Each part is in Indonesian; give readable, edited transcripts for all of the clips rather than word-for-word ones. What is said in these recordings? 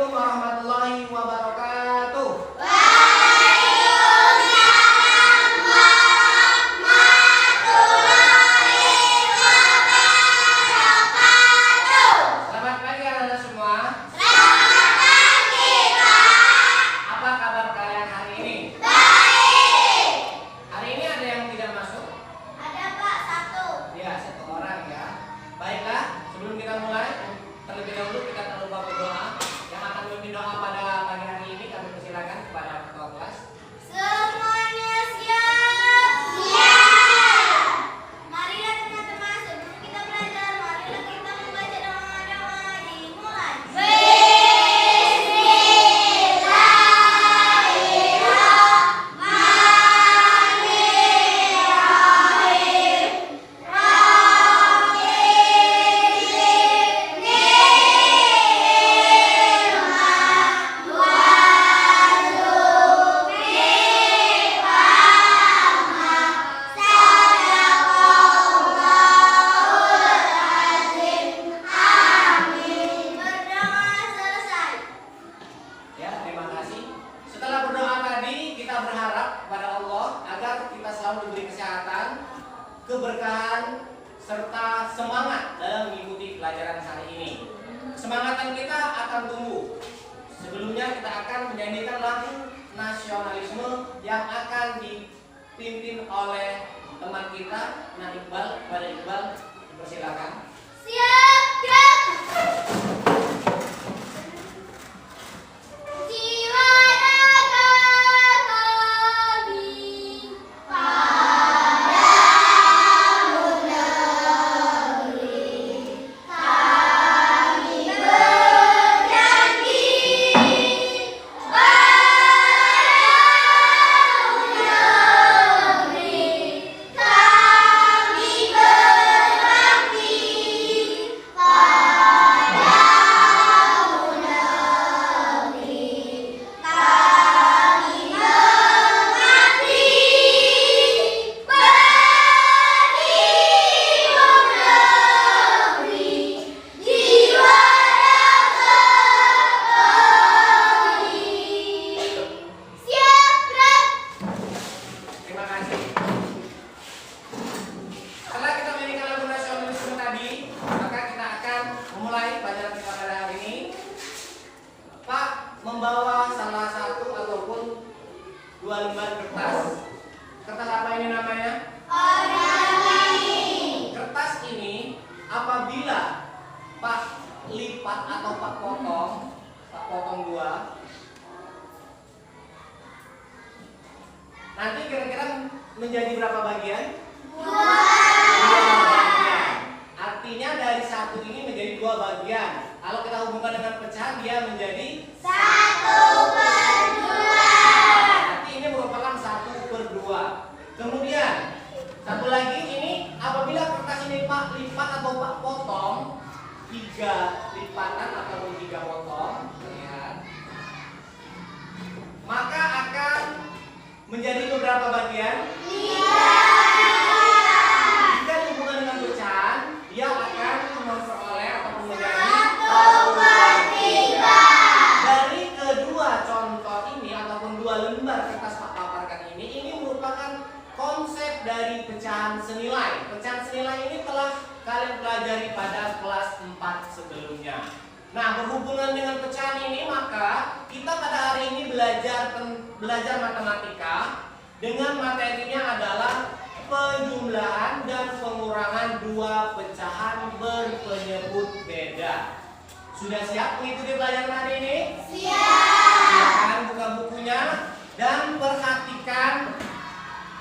warahmatullahi wabarakatuh. Waalaikumsalam warahmatullahi wabarakatuh. Selamat pagi anak-anak semua. Selamat pagi, Pak. Apa kabar kalian hari ini? Baik. Hari ini ada yang tidak masuk? Ada, Pak, satu. Ya, satu orang ya. Baiklah, sebelum kita mulai, terlebih dahulu kita tak lupa berdoa. Yang akan memimpin doa pada pagi hari ini kami persilakan kepada ketua kelas. Semuanya siap? Siap. Marilah teman-teman, sebelum kita belajar, marilah kita membaca doa-doa. Dimulai. Berdoa selesai. Ya, terima kasih. Setelah berdoa tadi, kita berharap kepada Allah agar kita selalu diberi kesehatan, keberkahan, serta semangat dalam mengikuti pelajaran hari ini. Kesemangatan kita akan tumbuh. Sebelumnya kita akan menyanyikan lagu nasionalisme yang akan dipimpin oleh teman kita, Nah Iqbal. Kepada Iqbal, dipersilakan. Siap, gerak. Jiwa raga kami padamu negeri, kami berjanji padamu negeri, kami berbakti padamu negeri, kami mengabdi beribu negeri, jiwa raga kami. Siap, gerak. Terima kasih. Setelah kita menyanyikan lagu nasionalisme tadi, maka kita akan memulai pelajaran kita pada hari ini. Pak membawa salah satu ataupun dua lembar kertas. Kertas apa ini namanya? Origami. Kertas ini apabila Pak lipat atau Pak potong dua, nanti kira-kira menjadi berapa bagian? Dua bagian. Artinya dari satu ini menjadi dua bagian. Kalau kita hubungkan dengan pecahan, dia menjadi 1/2. Berarti ini merupakan 1/2. Kemudian satu lagi ini apabila kertas ini Pak lipat atau Pak potong 3 lipatan ataupun 3 potong, lihat, maka akan menjadi beberapa bagian. Jika dihubungkan dengan pecahan, dia akan memperoleh ataupun menjadi 1/3. dari kedua contoh ini ataupun dua lembar kertas Pak paparkan ini merupakan konsep dari pecahan senilai. Pecahan senilai ini telah kalian pelajari pada kelas 4 sebelumnya. Nah, berhubungan dengan pecahan ini, maka kita pada hari ini belajar matematika dengan materinya adalah penjumlahan dan pengurangan dua pecahan berpenyebut beda. Sudah siap mengikuti pelajaran hari ini? Siap. Silakan buka bukunya dan perhatikan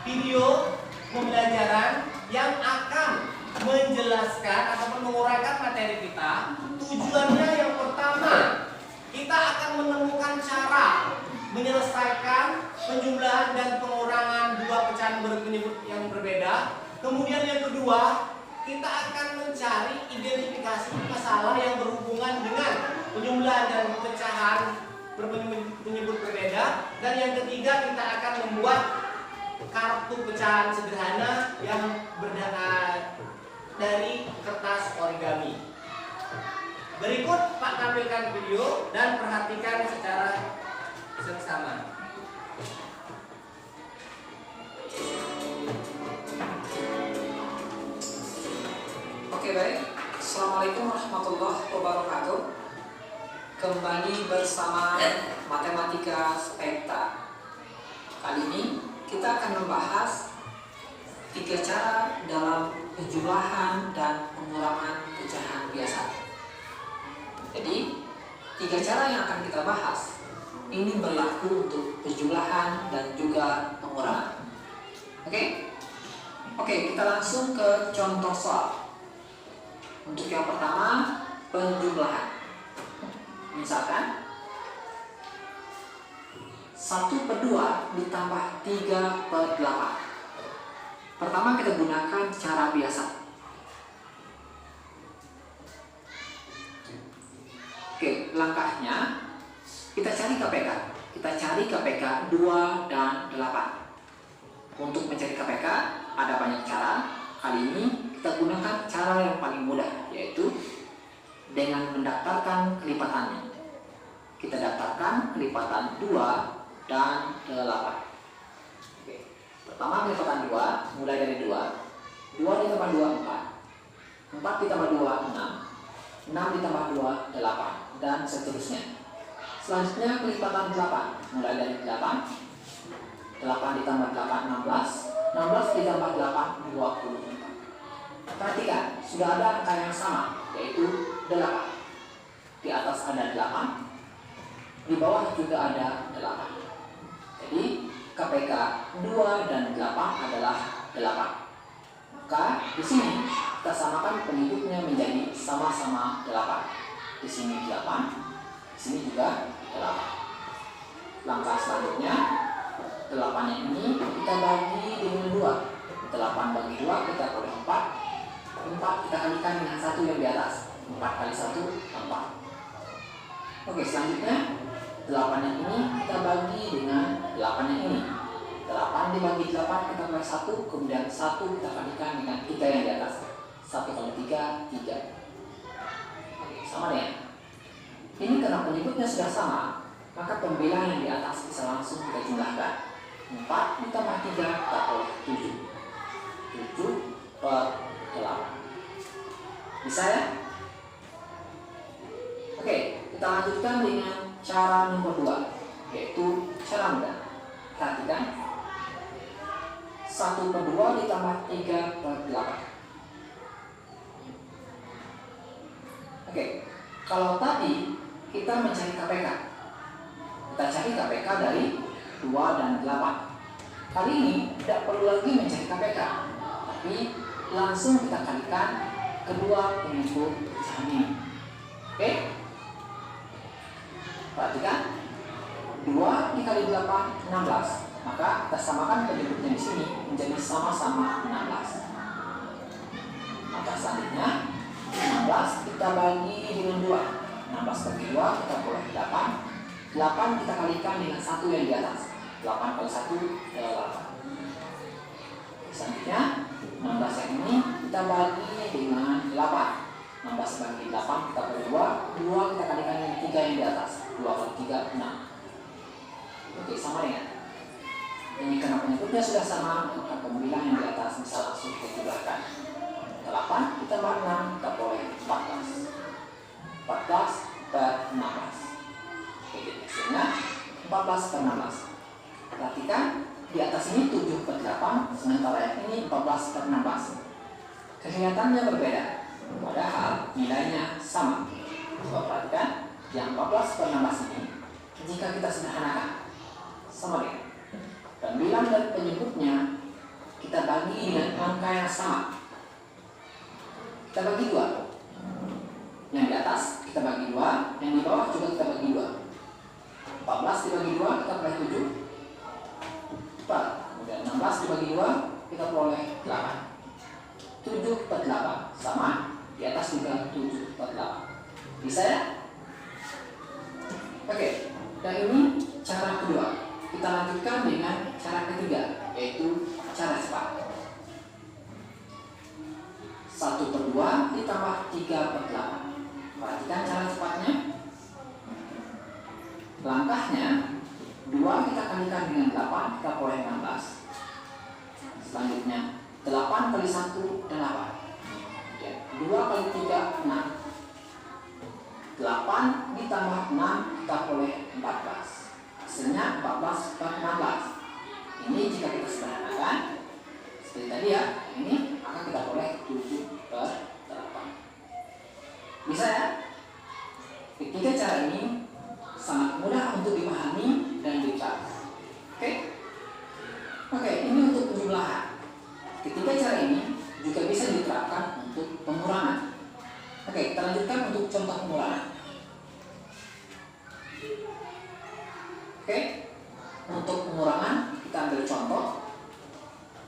video pembelajaran yang akan menjelaskan ataupun menguraikan materi kita. Tujuannya yang pertama, kita akan menemukan cara menyelesaikan penjumlahan dan pengurangan dua pecahan berpenyebut yang berbeda. Kemudian yang kedua, kita akan mencari identifikasi masalah yang berhubungan dengan penjumlahan dan pecahan berpenyebut berbeda. Dan yang ketiga, kita akan membuat kartu pecahan sederhana yang dari kertas origami. Berikut Pak tampilkan video dan perhatikan secara seksama. Oke, baik. Assalamualaikum warahmatullahi wabarakatuh. Kembali bersama Matematika Spekta. Kali ini kita akan membahas 3 cara dalam penjumlahan dan pengurangan pecahan biasa. Jadi, 3 cara yang akan kita bahas ini berlaku untuk penjumlahan dan juga pengurangan. Oke? Oke, kita langsung ke contoh soal. Untuk yang pertama, penjumlahan. Misalkan 1/2 ditambah 3/8. Pertama kita gunakan cara biasa. Oke, langkahnya kita cari KPK. Kita cari KPK 2 dan 8. Untuk mencari KPK ada banyak cara. Kali ini kita gunakan cara yang paling mudah, yaitu dengan mendaftarkan kelipatannya. Kita daftarkan kelipatan 2 dan 8. Oke. Pertama kelipatan 2, mulai dari 2. 2 ditambah 2, 4. 4 ditambah 2, 6. 6 ditambah 2, 8. Dan seterusnya. Selanjutnya kelipatan 8, mulai dari 8. 8 ditambah 8, 16. 16 ditambah 8, 24. Perhatikan, sudah ada angka yang sama, yaitu 8. Di atas ada 8, di bawah juga ada 8. Jadi KPK 2 dan 8 adalah 8. Maka di sini kita samakan penyebutnya menjadi sama-sama 8. Di sini 8, di sini juga 8. Langkah selanjutnya, 8-nya ini kita bagi dengan 2. 8 bagi 2 kita peroleh 4. 4 kita kalikan dengan 1 yang di atas. 4 kali 1, 4. Oke, selanjutnya 8-nya ini kita bagi dengan 8-nya ini. 8 dibagi 8 kita peroleh 1, kemudian 1 kita kalikan dengan 3 yang di atas. 1 kali 3, 3. Oke, sama ya. Ini karena penyebutnya sudah sama, maka pembilang yang di atas bisa langsung kita jumlahkan. 4 ditambah 3 kita peroleh 7. 7/8. Bisa ya? Oke, kita lanjutkan dengan cara nomor 2, yaitu cara mudah. Perhatikan, 1/2 ditambah 3/8. Oke, kalau tadi kita mencari KPK, kita cari KPK dari 2 dan 8. Kali ini tidak perlu lagi mencari KPK, tapi langsung kita kalikan kedua penyebut pecahan ini. Oke? Perhatikan, 2 dikali 8, 16. Maka kita samakan penyebutnya di sini menjadi sama-sama 16. Maka selanjutnya 16 kita bagi dengan 2. 16 bagi 2 kita peroleh 8. 8 kita kalikan dengan 1 yang di atas. 8 kali 1 adalah 8. Selanjutnya 16 yang ini kita bagi dengan 8. 16 bagi 8 kita peroleh 2. 2 kita kalikan dengan 3 yang di atas. 2 kali 3, 6. Oke, sama ya. Ini karena penyebutnya sudah sama, maka pembilang yang di atas bisa langsung kita jumlahkan. 8 ditambah 6 kita peroleh 14. 14/16. Oke, hasilnya 14/16. Perhatikan, di atas ini 7/8, sementara yang ini 14/16. Kelihatannya berbeda, padahal nilainya sama. Coba perhatikan, yang 14/16 ini jika kita sederhanakan sama dengan pembilang dan penyebutnya kita bagi dengan angka yang sama. Kita bagi 2. Yang di atas kita bagi 2, yang di bawah juga kita bagi 2. 14 dibagi 2 kita peroleh 7. 4. Kemudian 16 dibagi 2 kita peroleh 8. 7/8 sama, di atas juga 7/8. Bisa ya? Oke, dan ini cara kedua. Kita lanjutkan dengan cara ketiga, yaitu cara cepat. 1/2 ditambah 3/8. Perhatikan cara langkahnya 2 kita kalikan dengan 8, kita peroleh 16. Selanjutnya 8 kali 1 8. 2 kali 3 6. 8 ditambah 6 kita peroleh 14. Hasilnya 14 per 16. Ini jika kita sederhanakan seperti tadi ya, ini maka kita peroleh 7 per 8. Bisa ya? Ketiga cara ini sangat mudah untuk dipahami dan dicatat. Oke, ini untuk penjumlahan. Ketiga cara ini juga bisa diterapkan untuk pengurangan. Oke, kita lanjutkan untuk contoh pengurangan. Oke, untuk pengurangan kita ambil contoh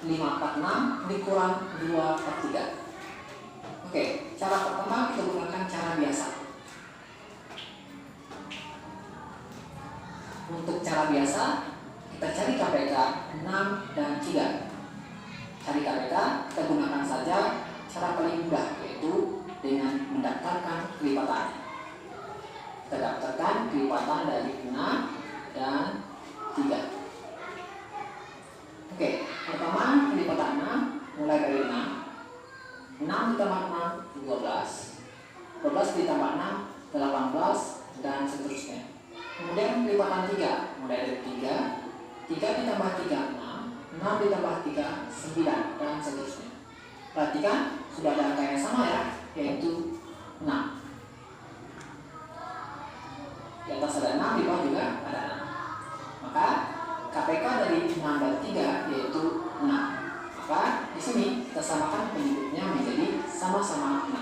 546 dikurang 2 per 3. Oke, cara pertama kita gunakan cara biasa. Untuk cara biasa, kita cari KPK 6 dan 3. Cari KPK, kita gunakan saja cara paling mudah, yaitu dengan mendaftarkan kelipatan. Kita daftarkan kelipatan dari 6 dan 3. Oke, pertama kelipatan 6 mulai dari 6. 6 ditambah 6 12. 12 ditambah 6 18 dan seterusnya. Kemudian kelipatan 3 mulai dari 3. 3 ditambah 3 6. 6 ditambah 3 9 dan seterusnya. Perhatikan sudah ada angka yang sama ya, yaitu 6. Di atas ada 6, di bawah juga ada 6. Maka KPK dari 6 dan 3 yaitu 6. Maka di sini kita samakan penyebutnya menjadi sama-sama 6.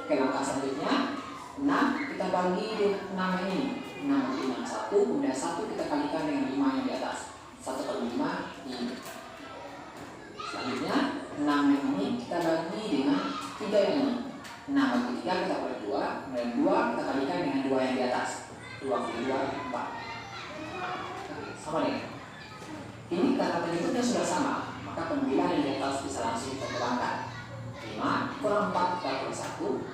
Oke, langkah selanjutnya 6 kita bagi dengan 6 ini. 6 bagi 6 1, kemudian 1 kita kalikan dengan 5 yang di atas. 1 kali 5 ini. Selanjutnya 6 yang ini kita bagi dengan 3 yang ini. 6 bagi 3 kita peroleh 2, kemudian 2 kita kalikan dengan 2 yang di atas. 2 kali 2 4. Oke, sama dengan ini karena penyebutnya sudah sama, maka pembilang yang di atas bisa langsung kita kurangkan. 5 kurang 4 kita peroleh 1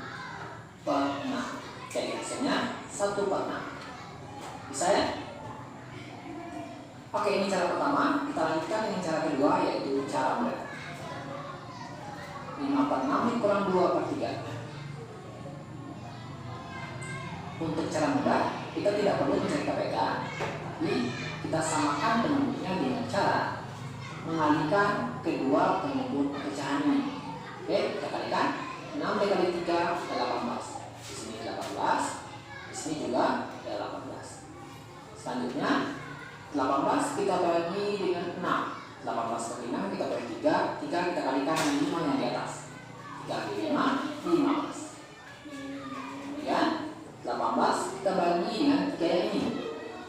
per 6. Jadi hasilnya 1 per 6. Bisa ya? Oke, ini cara pertama. Kita lanjutkan dengan cara kedua, yaitu cara mudah. 5 per 6 dikurang 2 per 3. Untuk cara mudah, kita tidak perlu mencari KPK, tapi kita samakan penyebutnya dengan cara mengalihkan kedua penyebut pecahan ini. Oke, kita kalikan. 6 dikali 3 adalah 18. Di sini 18, di sini juga ada 18. Selanjutnya 18 kita bagi dengan 6. 18 kali 6 kita bagi 3. 3 kita kalikan dengan 5 yang di atas. 3 kali 5 15. Kemudian 18 kita bagi dengan 3 yang ini.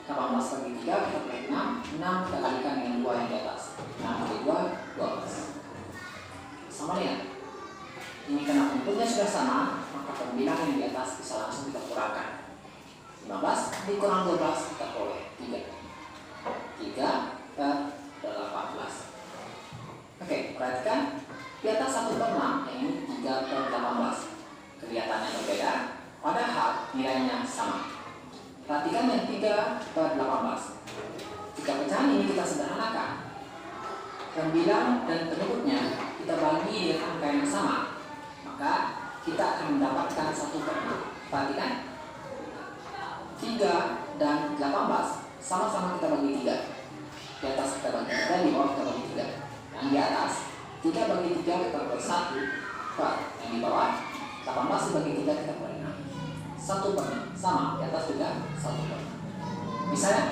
18 bagi 3 kita bagi 6. 6 kita kalikan dengan 2 yang di atas. 6 kali 2 12. Sama dengan ini, karena inputnya sudah sama, maka pembilang yang di atas bisa langsung kita kurangkan. 15 dikurang 12 kita peroleh 3. 3 per 18. Oke, perhatikan di atas 1 per 6, yang ini 3 per 18. Kelihatannya berbeda, padahal nilainya sama. Perhatikan yang 3 per 18. Jika pecahan ini kita sederhanakan, pembilang dan penyebutnya kita bagi dengan angka yang sama, maka kita akan mendapatkan 1 per 6. Perhatikan 3 dan 18 sama-sama kita bagi 3. Di atas kita bagi 3, di bawah kita bagi 3. Yang di atas 3 bagi 3 kita bagi 1 per. Yang di bawah 18 dibagi 3 kita bagi 6. 1 per 6 sama, di atas juga 1 per 6. Bisa ya?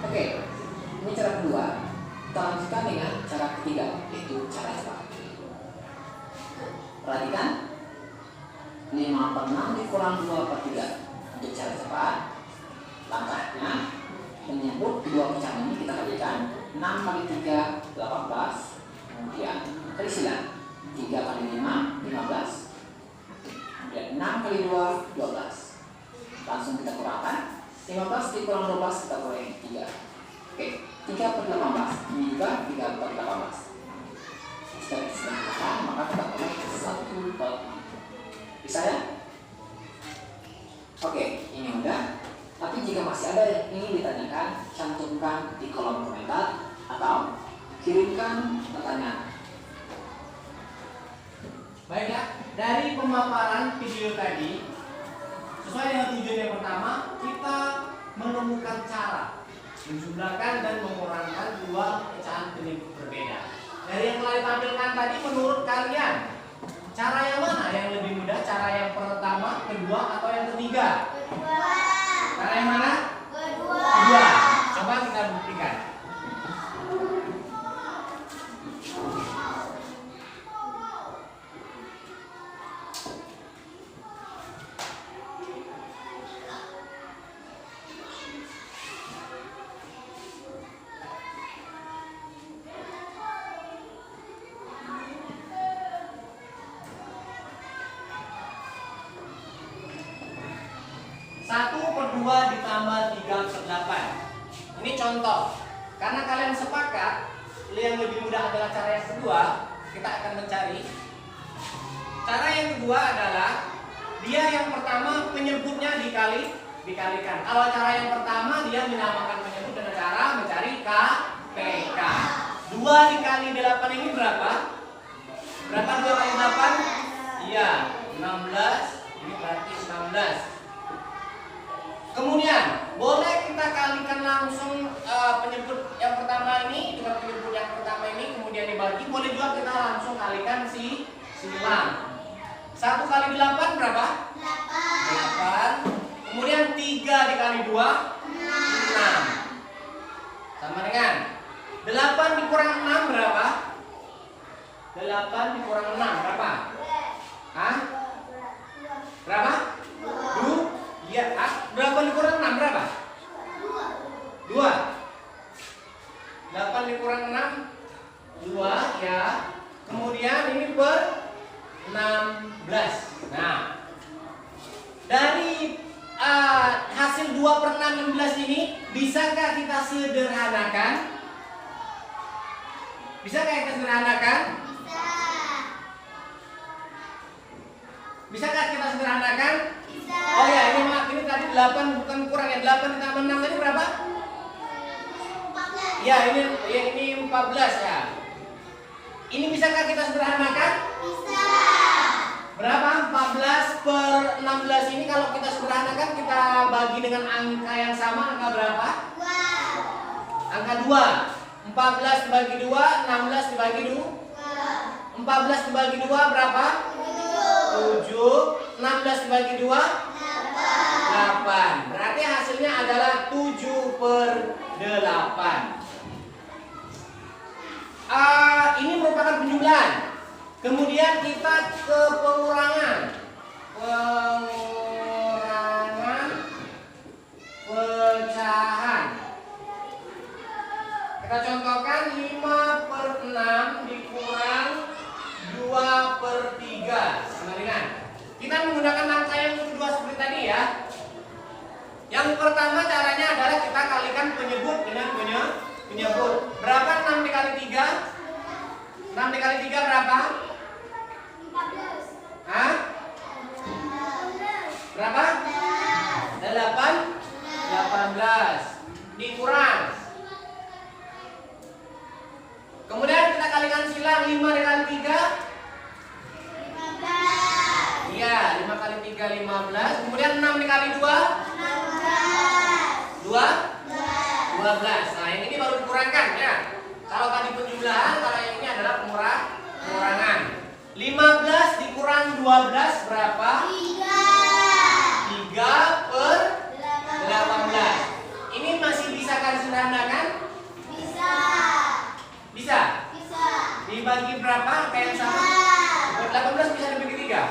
Oke, ini cara kedua. Kita lanjutkan dengan cara ketiga, yaitu cara cepat. Perhatikan 5 per 6 dikurang 2 per 3. Untuk cara cepat, langkahnya menyebut kedua pecahan ini kita kalikan. 6 kali 3 18. Kemudian kali 9. 3 kali 5 15. Kemudian 6 kali 2 12. Langsung kita kurangkan. 15 dikurang 12 kita peroleh 3. Oke, 3 per 18. Ini juga 3 per 18. Jika disederhanakan, maka kita peroleh 1 per 6. Bisa ya? Oke, ini udah. Tapi jika masih ada yang ingin ditanyakan, cantumkan di kolom komentar atau kirimkan pertanyaan. Baiklah, dari pemaparan video tadi, sesuai dengan tujuan yang pertama, kita menemukan cara menjumlahkan dan mengurangkan dua pecahan penyebut berbeda. Dari yang telah ditampilkan tadi, menurut kalian, cara yang mana yang lebih mudah? Cara yang pertama, kedua, atau yang ketiga? Kedua. Cara yang mana? Kedua. Kedua. Coba kita buktikan. Satu per 2 ditambah 3/8. Ini contoh. Karena kalian sepakat yang lebih mudah adalah cara yang kedua, kita akan mencari. Cara yang kedua adalah dia yang pertama penyebutnya dikalikan. Kalau cara yang pertama dia menyamakan penyebut dengan cara mencari KPK. 2 dikali 8 ini berapa? Berapa 2 kali 8? Iya, 16. Ini berarti 16. Kemudian boleh kita kalikan langsung penyebut yang pertama ini dengan penyebut yang pertama ini, kemudian dibagi. Boleh juga kita langsung kalikan silang. 1 kali 8 berapa? 8. Kemudian 3 dikali 2 6. Sama dengan 8 dikurang 6 berapa? 8 dikurang 6 berapa? Hah? Berapa? 2. Iya, berapa dikurang 6 berapa? 2. 8 dikurang 6 2 ya. Kemudian ini per 16. Nah, dari hasil 2 per 6 16 ini bisakah kita sederhanakan? Bisakah kita sederhanakan? Bisakah kita sederhanakan? Oh ya, ini maaf, ini tadi 8 bukan kurang ya. 8 ditambah 6 tadi berapa? 14. Ya, ini 14 ya. Ini bisakah kita sederhanakan? Bisa. Berapa? 14 per 16 ini kalau kita sederhanakan, kita bagi dengan angka yang sama, angka berapa? 2. Angka 2. 14 dibagi 2, 16 dibagi 2. 14 dibagi 2 berapa? 7. 16 dibagi 2 8. Berarti hasilnya adalah 7 per 8. Ini merupakan penjumlahan. Kemudian kita ke pengurangan. Pengurangan pecahan. Kita contohkan 5 per 6 dikurang 2 per 3 sama dengan, kita menggunakan angka yang kedua seperti tadi ya. Yang pertama caranya adalah kita kalikan penyebut dengan penyebut. Berapa 6 dikali 3? 6 dikali 3 berapa? 14. Hah? Berapa? 8? 18 dikurang. Kemudian kita kalikan silang 5 dikali 3. 15. Iya, 5 kali 3 15. Kemudian 6 dikali 2 16. 2 12. Nah, yang ini baru dikurangkan ya. Kalau tadi penjumlahan, kalau yang ini adalah pengurangan. 15 dikurang 12 berapa? 3 per 18. Ini masih bisa kan sederhanakan? Bisa. Bisa. Bisa. Dibagi berapa? Angka yang sama? 18 bisa dibagi 3.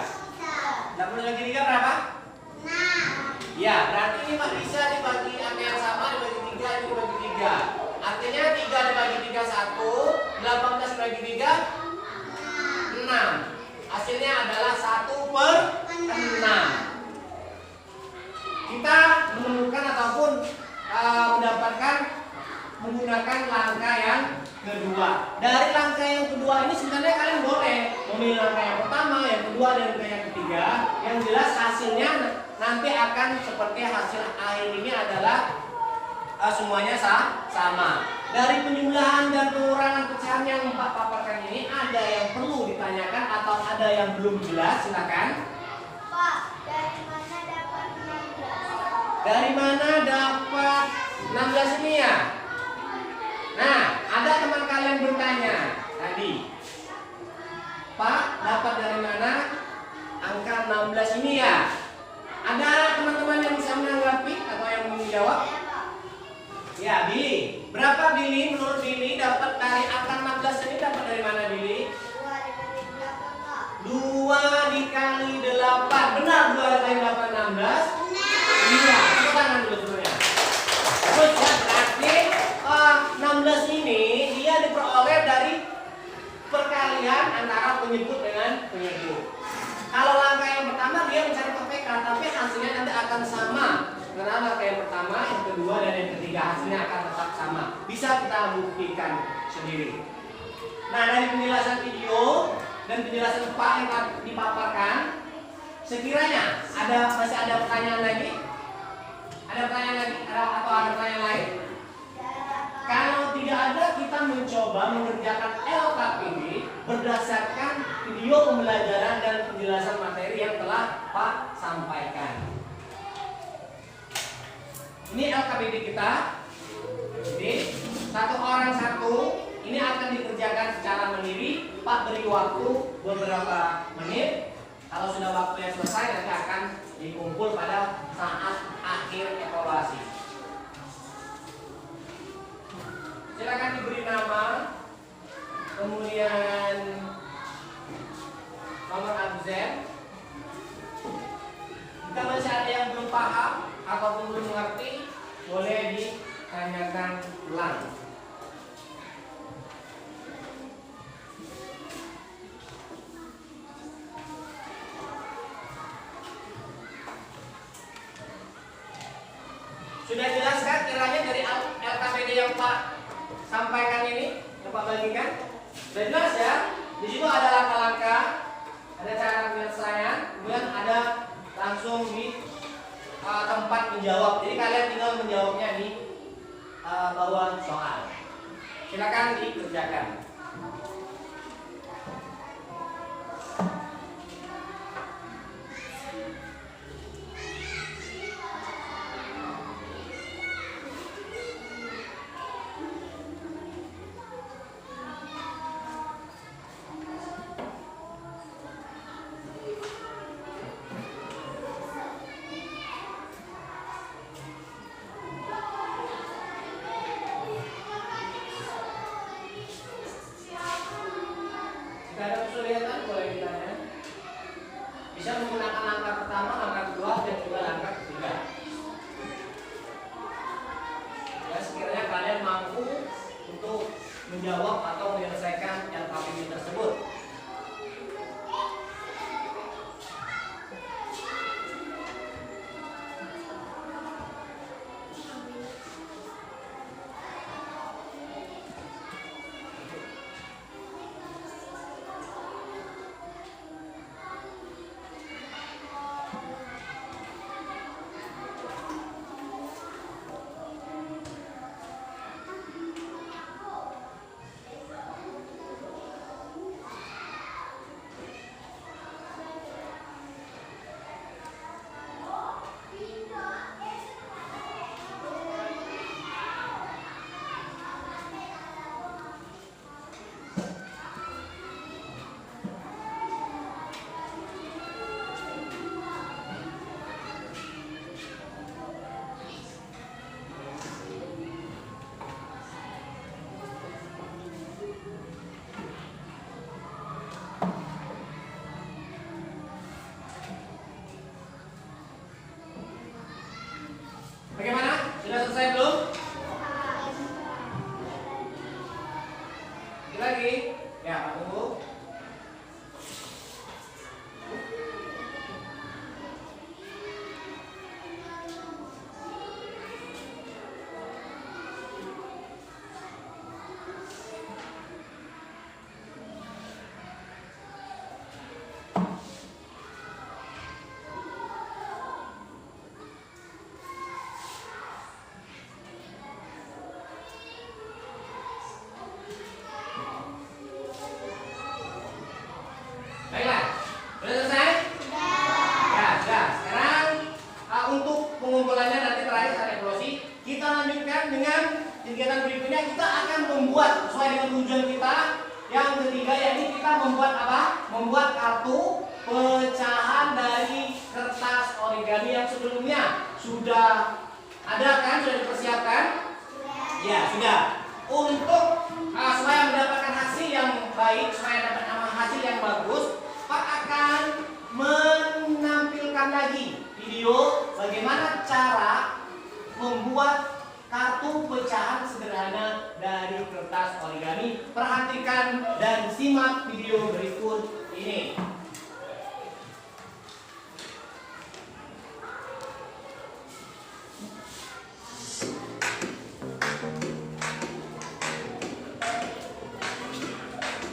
18 dibagi 3 berapa? 6. Ya, berarti ini bisa dibagi angka yang sama, dibagi 3, ini dibagi 3. Artinya 3 dibagi 3 1, 18 dibagi 3 6. Hasilnya adalah 1 per 6. Kita menemukan ataupun mendapatkan menggunakan langkah yang kedua. Dari langkah yang kedua ini sebenarnya kalian boleh memilih langkah yang pertama, yang kedua, dan yang ketiga. Yang jelas hasilnya nanti akan seperti hasil akhir ini adalah semuanya sama. Dari penjumlahan dan pengurangan pecahan yang Pak paparkan ini, ada yang perlu ditanyakan atau ada yang belum jelas? Silakan. Pak, dari mana dapat 16? Dari mana dapat 16 ini ya? Nah, ada teman kalian bertanya tadi, Pak, dapat dari mana angka 16 ini ya? Ada teman-teman yang bisa menanggapi atau yang mau menjawab? Ya, Billy. Berapa Billy? Menurut Billy dapat dari angka 16 ini dapat dari mana Billy? 2 dikali 8. Benar, 2 dikali 8 16? Iya, tepuk tangan dulu sebenarnya. Terus ya, berarti 16 ini dia diperoleh dari perkalian antara penyebut dengan penyebut. Kalau langkah yang pertama dia mencari KPK, tapi hasilnya nanti akan sama. Karena langkah yang pertama, yang kedua, dan yang ketiga hasilnya akan tetap sama. Bisa kita buktikan sendiri. Nah, dari penjelasan video dan penjelasan Pak yang dipaparkan, sekiranya masih ada pertanyaan lagi? Ada pertanyaan lagi? Atau ada pertanyaan lain? Kalau tidak ada, kita mencoba mengerjakan LKPD berdasarkan video pembelajaran dan penjelasan materi yang telah Pak sampaikan. Ini LKPD kita. Jadi, satu orang satu. Ini akan dikerjakan secara mandiri. Pak beri waktu beberapa menit. Kalau sudah waktunya selesai, nanti akan dikumpul pada saat akhir evaluasi. Silakan diberi nama, kemudian nomor absen. Jika masih ada yang belum paham ataupun belum mengerti, boleh ditanyakan ulang. Sudah jelas kan kiranya dari LKPD yang Pak sampaikan ini, yang Pak bagikan? Sudah jelas ya? Di situ ada langkah-langkah, ada cara penyelesaian, kemudian ada langsung di tempat menjawab. Jadi kalian tinggal menjawabnya di bawah soal. Silakan dikerjakan. Jika ada kesulitan boleh ditanya. Bisa menggunakan langkah pertama, langkah kedua, dan juga langkah ketiga. Ya, sekiranya kalian mampu untuk menjawab atau menyelesaikan LKPD tersebut. Bagaimana? Sudah selesai belum? Lagi? Ya, Pak tunggu. pengumpulannya nanti terakhir saat evaluasi. Kita lanjutkan dengan kegiatan berikutnya. Kita akan membuat sesuai dengan tujuan kita. Yang ketiga yakni kita membuat apa? Membuat kartu pecahan dari kertas origami yang sebelumnya sudah ada kan? Sudah dipersiapkan? Ya, sudah. Untuk supaya mendapatkan hasil yang baik, supaya dapat hasil yang bagus, Pak akan menampilkan lagi video bagaimana cara membuat kartu pecahan sederhana dari kertas origami. Perhatikan dan simak video berikut ini.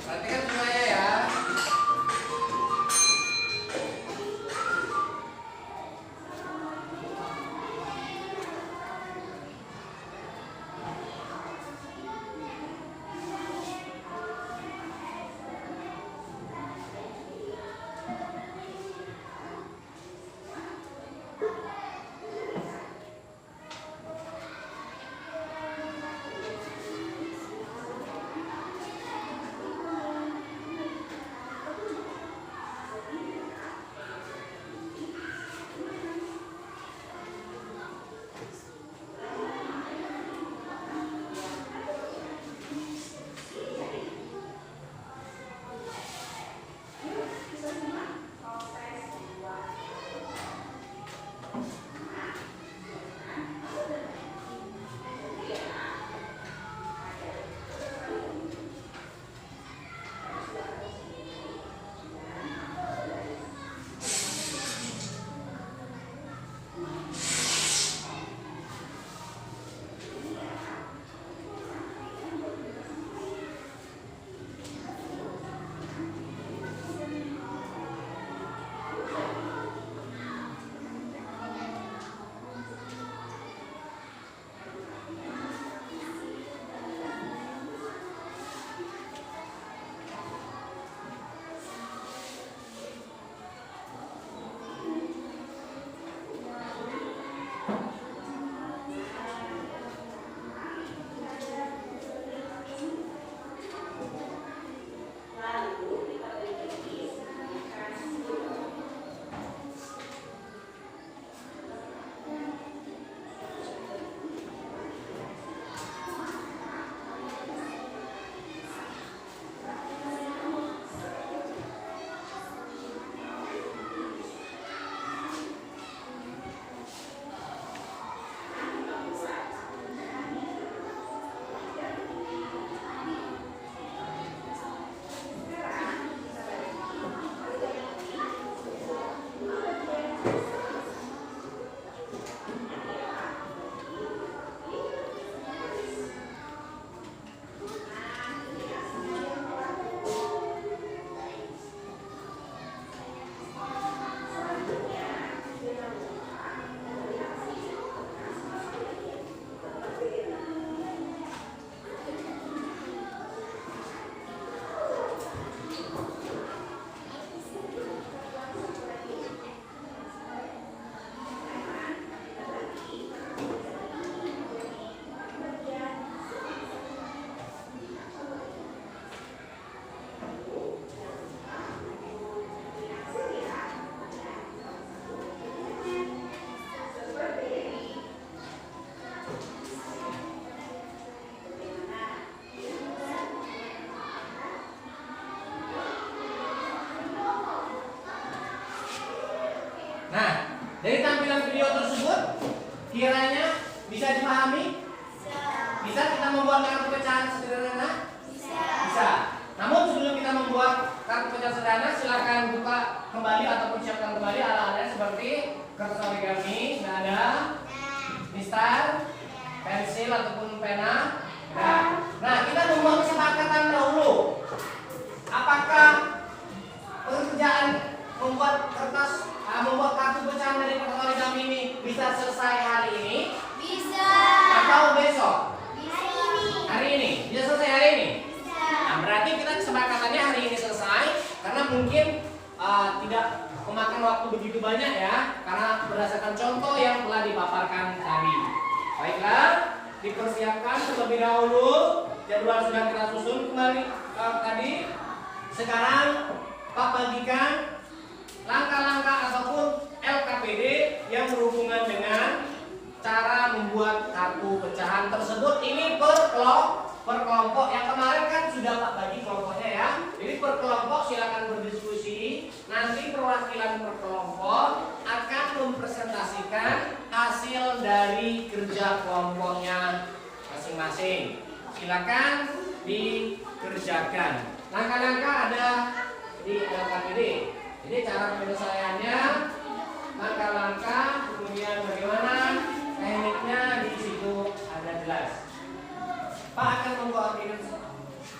Perhatikan semuanya ya. Dari tampilan video tersebut, kiranya bisa dipahami? Bisa kita membuat kartu pecahan sederhana? Bisa. Namun sebelum kita membuat kartu pecahan sederhana, silakan buka kembali ataupun siapkan kembali alat-alatnya seperti kertas origami, sudah ada, mistar, pensil ataupun pena. Nah, kita membuat kesepakatan dahulu. Apakah pekerjaan membuat kartu pecahan dari kertas origami ini bisa selesai hari ini? Bisa. Atau besok? Hari ini. Bisa selesai hari ini? Bisa. Nah, berarti kita kesepakatannya hari ini selesai karena mungkin tidak memakan waktu begitu banyak ya, karena berdasarkan berdasarkan contoh yang telah dipaparkan tadi. Baiklah, dipersiapkan terlebih dahulu. Jadwal sudah kita susun kembali tadi. Sekarang Pak bagikan langkah-langkah ataupun LKPD yang berhubungan dengan cara membuat kartu pecahan tersebut. Ini per kelompok. Yang kemarin kan sudah Pak bagi kelompoknya ya. Jadi per kelompok silakan berdiskusi. Nanti perwakilan per kelompok akan mempresentasikan hasil dari kerja kelompoknya masing-masing. Silakan dikerjakan. Langkah-langkah ada di LKPD. Jadi cara penyelesaiannya, langkah-langkah, kemudian bagaimana tekniknya di situ ada jelas. Pak akan mengkoordinasi.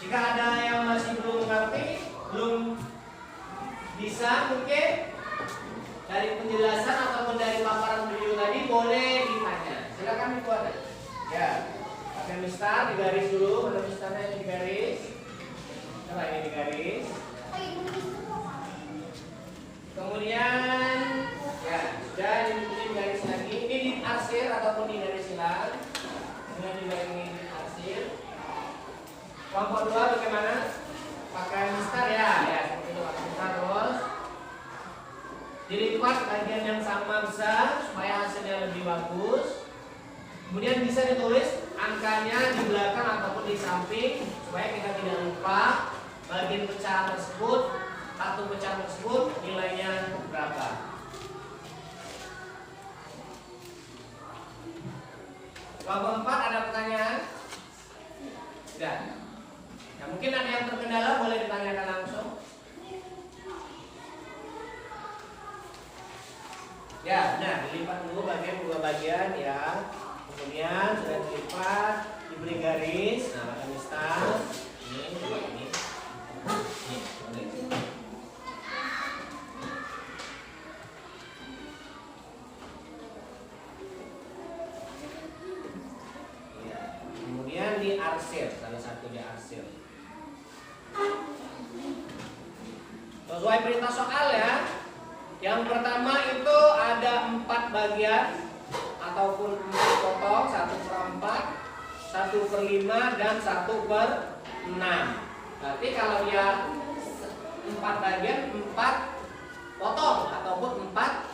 Jika ada yang masih belum mengerti, belum bisa mungkin dari penjelasan ataupun dari paparan video tadi boleh ditanya. Silakan dibuat. Ya, pakai mistar digaris dulu. Mana mistarnya yang digaris? Coba ini digaris. Kemudian ya sudah ini garis lagi. Ini diarsir ataupun digaris hilang. Kemudian di arsir. Kelompok 2 bagaimana? Pakai mistar ya, seperti itu pakai mistar terus. Dilipat bagian yang sama besar supaya hasilnya lebih bagus. Kemudian bisa ditulis angkanya di belakang ataupun di samping supaya kita tidak lupa bagian pecahan tersebut, kartu pecahan tersebut nilainya berapa. Kelompok 4 ada pertanyaan? Tidak. Ya, mungkin ada yang terkendala boleh ditanyakan langsung. Ya, nah dilipat dulu bagian dua bagian ya. Kemudian sudah dilipat, diberi garis. Nah, pakai mistar. Ini. Ya, kemudian diarsir, salah satu diarsir. Sesuai perintah soal ya. Yang pertama itu ada 4 bagian ataupun 4 potong, 1/4, 1/5 dan 1/6. Berarti kalau dia 4 bagian, 4 potong ataupun 4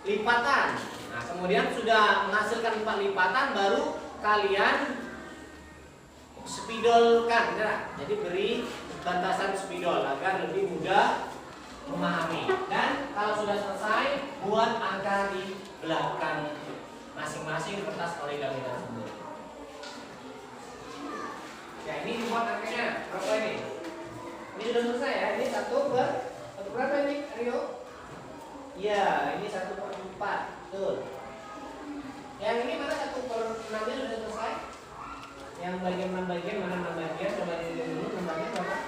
lipatan. Nah, kemudian sudah menghasilkan 4 lipatan baru kalian spidolkan ya. Jadi beri batasan spidol agar lebih mudah memahami. Dan kalau sudah selesai, buat angka di belakang masing-masing kertas origami tersebut. Ya, ini dibuat angkanya berapa ini? Ini sudah selesai ya. Ini 1 berapa ini, Rio? Ya, ini 1/4. Betul. Yang ini mana 1/6 sudah selesai? Yang bagian 6 bagian mana 6 bagian? Coba dilihat dulu 6 bagian berapa?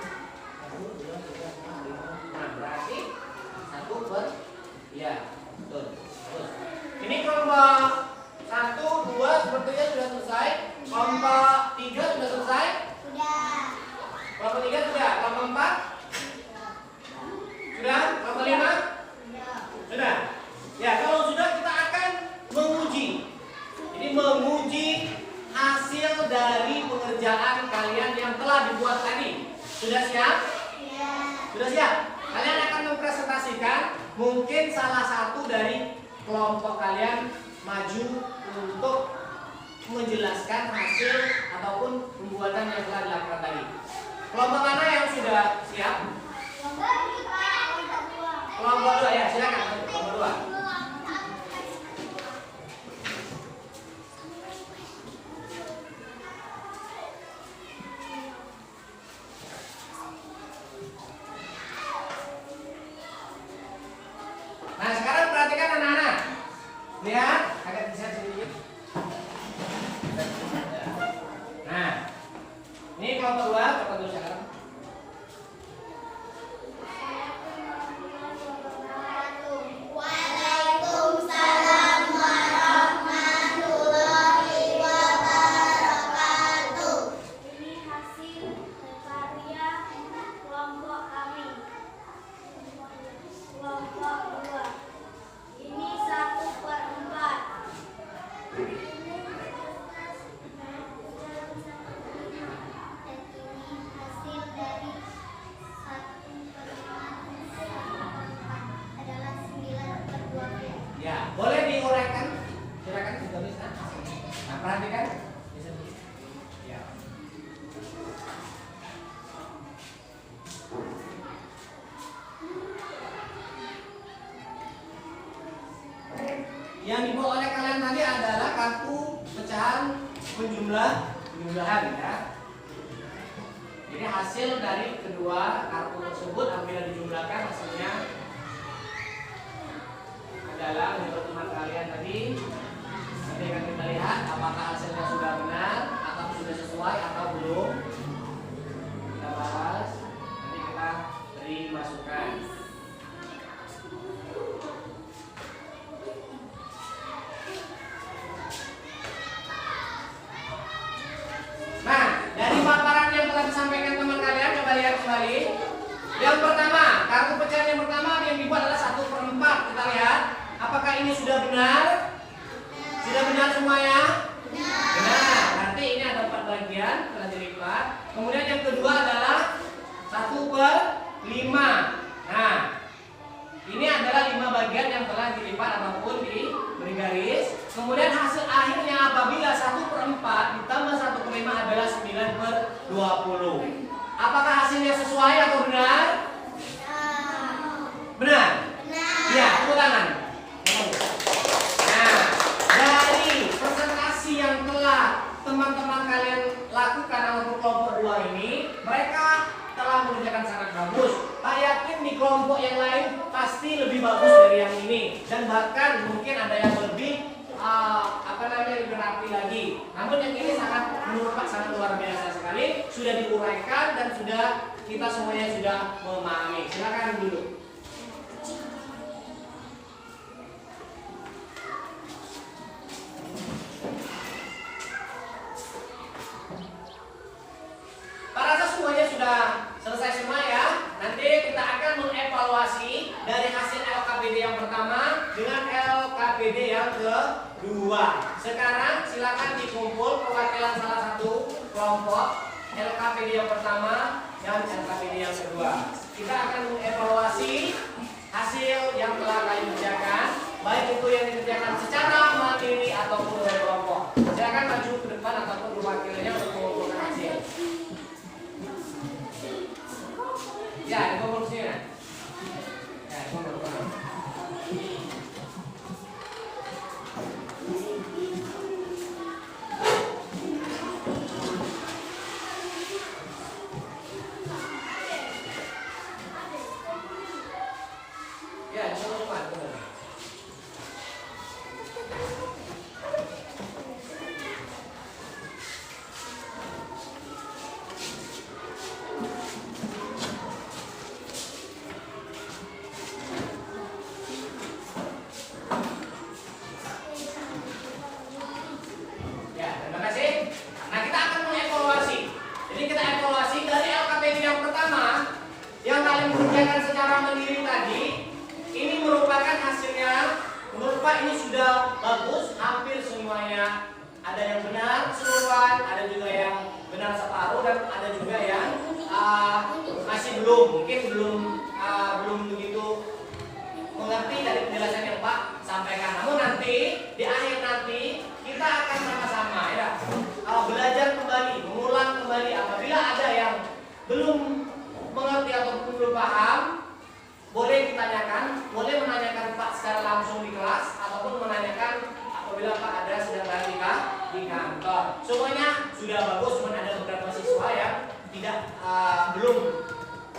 1, 2, 3, 4, 5. Nah, berarti 1/, ya, betul. Terus. Ini kelompok 1, 2 sepertinya sudah selesai. Kelompok 3 sudah selesai? Sudah. Kelompok 3 sudah. Kelompok 4? Sudah? Kelompok 5? Sudah. Ya, kalau sudah kita akan menguji. Jadi menguji hasil dari pekerjaan kalian yang telah dibuat tadi. Sudah siap? Ya. Sudah siap? Kalian akan mempresentasikan, mungkin salah satu dari kelompok kalian maju untuk menjelaskan hasil ataupun pembuatan yang telah dilakukan tadi. Kelompok mana yang sudah siap? Kelompok 2 ya, silakan. Kelompok 2. Nah, sekarang perhatikan anak-anak. Lihat, agak bisa sedikit. Nah, ini kelompok 2, coba dulu sekarang. hasil dari 1/5 adalah 9/20. Ya, boleh diuraikan? Silakan ditulis. Nah, perhatikan. Ya. Yang dibawa oleh kalian tadi adalah kartu pecahan penjumlahan ya. Jadi hasil dari kedua kartu tersebut apabila dijumlahkan hasilnya adalah menurut teman kalian tadi. Nanti akan kita lihat apakah hasilnya sudah benar atau sudah sesuai atau belum. Kita bahas. Nanti kita beri masukan. Nah, dari paparan yang telah disampaikan teman kalian, coba lihat kembali. Yang pertama, kartu pecahan yang pertama yang dibuat adalah 1/4. Kita lihat, apakah ini sudah benar? Sudah benar semuanya? Benar. Nanti ini ada 4 bagian telah dilipat. Kemudian yang kedua adalah 1/5. Nah, ini adalah 5 bagian yang telah dilipat ataupun diberi garis. Kemudian hasil akhirnya apabila 1/4 ditambah 1/5 adalah 9/20. Apakah hasilnya sesuai atau benar? Benar? Iya, tepuk tangan. Nah, dari presentasi yang telah teman-teman kalian lakukan untuk kelompok 2 ini, mereka telah mengerjakan sangat bagus. Pak yakin di kelompok yang lain pasti lebih bagus dari yang ini, dan bahkan mungkin ada yang lebih lebih rapi lagi. Namun yang ini menurut Pak sangat luar biasa sekali, sudah diuraikan dan sudah kita semuanya sudah memahami. Silakan dulu. Pak rasa semuanya sudah selesai semua ya. Nanti kita akan mengevaluasi dari hasil LKPD yang pertama dengan LKPD yang kedua. Sekarang silakan dikumpul perwakilan salah satu kelompok, LKPD yang pertama dan LKPD yang kedua. Kita akan mengevaluasi hasil yang telah kalian kerjakan, baik itu yang dikerjakan secara mandiri ataupun dari kelompok. Silakan maju ke depan ataupun perwakilannya untuk mengumpulkan hasil. Ya, dikumpul sini. Ya, dikumpul. Ya, dikumpul. Ini sudah bagus, hampir semuanya. Ada yang benar keseluruhan, ada juga yang benar separuh, dan ada juga yang masih mungkin belum begitu mengerti dari penjelasan yang Pak sampaikan. Namun nanti di akhir nanti kita akan sama-sama ya belajar kembali, mengulang kembali. Apabila ada yang belum mengerti ataupun belum paham, boleh ditanyakan, boleh menanyakan Pak secara langsung di kelas ataupun menanyakan apabila Pak ada sedang berada di kantor. Semuanya sudah bagus, cuma ada beberapa siswa yang belum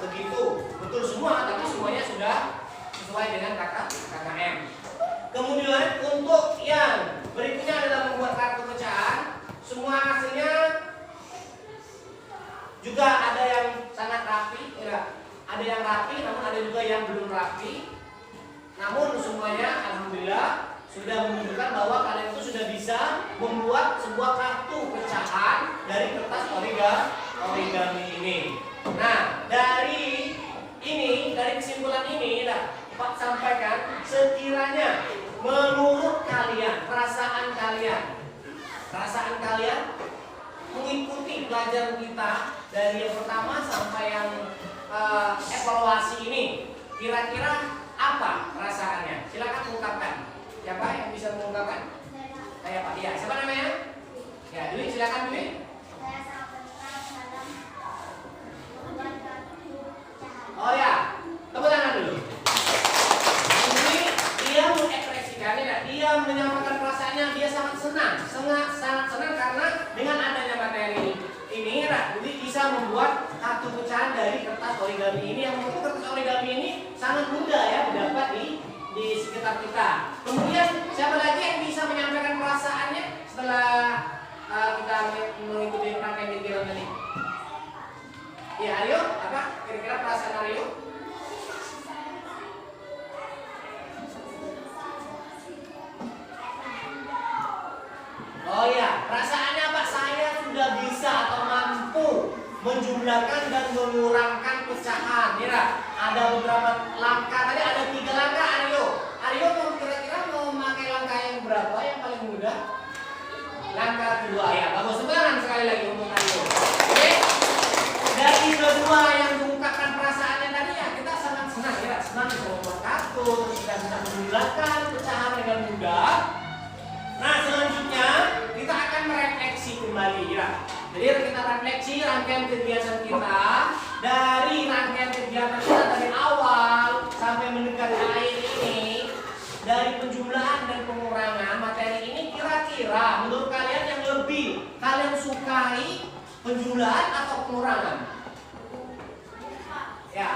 begitu betul semua, tapi semuanya sudah sesuai dengan KKM. Kemudian untuk yang berikutnya adalah membuat kartu pecahan. Semua hasilnya juga ada yang sangat rapi, ya. Ada yang rapi, namun ada juga yang belum rapi. Namun semuanya alhamdulillah sudah menunjukkan bahwa kalian itu sudah bisa membuat sebuah kartu pecahan dari kertas origami ini. Nah, dari kesimpulan ini Pak sampaikan, sekiranya menurut kalian, perasaan kalian, perasaan kalian mengikuti pelajaran kita dari yang pertama sampai yang evaluasi ini? Kira-kira apa perasaannya? Silakan ungkapkan. Siapa yang bisa mengungkapkan? Saya Pak Dia. Siapa namanya? Ya, Dwi, silakan Dwi. Saya sangat tertarik dalam membuat kartu pecahan. Oh ya, tepuk tangan dulu. Dwi, dia mengekspresikan, dia menyampaikan perasaannya, dia sangat senang, sangat senang karena dengan adanya materi ini, Dwi bisa membuat kartu pecahan dari kertas origami ini, yang mungkin kertas origami ini sangat mudah ya didapat di sekitar kita. Kemudian siapa lagi yang bisa menyampaikan perasaannya setelah kita mengikuti rangkaian kegiatan tadi? Ya, Aryo, apa kira-kira perasaan Aryo? Oh ya, perasaannya Pak, saya sudah bisa atau mampu menjumlahkan dan mengurangkan pecahan. Mira, ada beberapa langkah, tadi ada 3 langkah Aryo. Aryo kira-kira mau memakai langkah yang berapa yang paling mudah? Langkah kedua ya, bagus, semangat sekali lagi untuk Aryo. Oke, dari kedua yang mengungkapkan perasaannya tadi ya, kita sangat senang ya, senang bisa membuat kartu, kita bisa menjumlahkan pecahan dengan mudah. Nah, selanjutnya kita akan merefleksi kembali ya. Jadi kita refleksi rangkaian kegiatan kita, dari rangkaian kegiatan kita dari awal sampai mendekati akhir ini, dari penjumlahan dan pengurangan materi ini, kira-kira menurut kalian yang lebih kalian sukai penjumlahan atau pengurangan? Ya,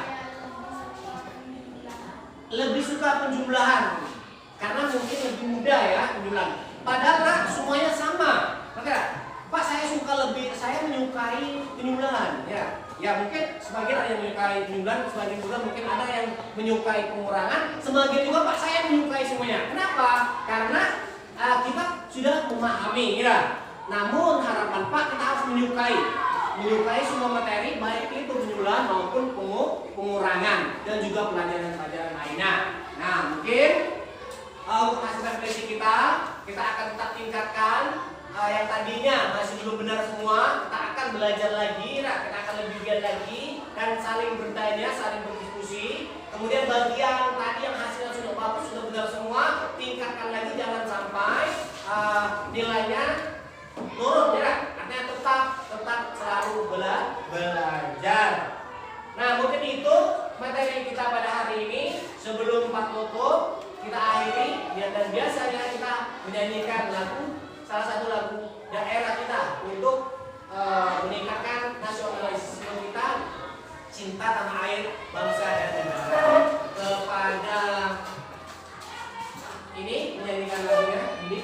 lebih suka penjumlahan karena mungkin lebih mudah ya penjumlahan. Padahal semuanya sama. Maka Pak, saya menyukai penjumlahan ya. Ya mungkin sebagian ada yang menyukai penjumlahan, sebagian juga mungkin ada yang menyukai pengurangan, sebagian juga Pak saya menyukai semuanya. Kenapa? Karena kita sudah memahami ya. Namun harapan Pak kita harus menyukai semua materi, baik itu penjumlahan maupun pengurangan dan juga pelajaran-pelajaran lainnya. Nah mungkin untuk hasil refleksi kita akan tetap tingkatkan. Yang tadinya masih belum benar semua, kita akan belajar lagi, kita akan lebih giat lagi dan saling bertanya, saling berdiskusi. Kemudian bagian tadi yang hasilnya sudah bagus, sudah benar semua, tingkatkan lagi, jangan sampai nilainya turun ya. Artinya tetap selalu belajar. Nah mungkin itu materi kita pada hari ini. Sebelum Pak tutup, kita akhiri dan biasanya kita menyanyikan salah satu lagu daerah kita untuk meningkatkan nasionalisme kita, cinta tanah air, bangsa dan negara. Kepada ini menyanyikan lagunya ini.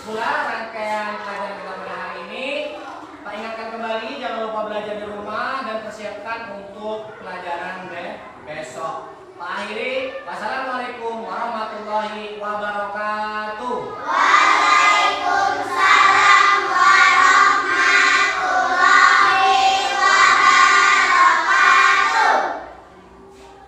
pula rangkaian pelajaran kita pada hari ini. Pak ingatkan kembali, jangan lupa belajar di rumah dan persiapkan untuk pelajaran besok. Pak akhiri,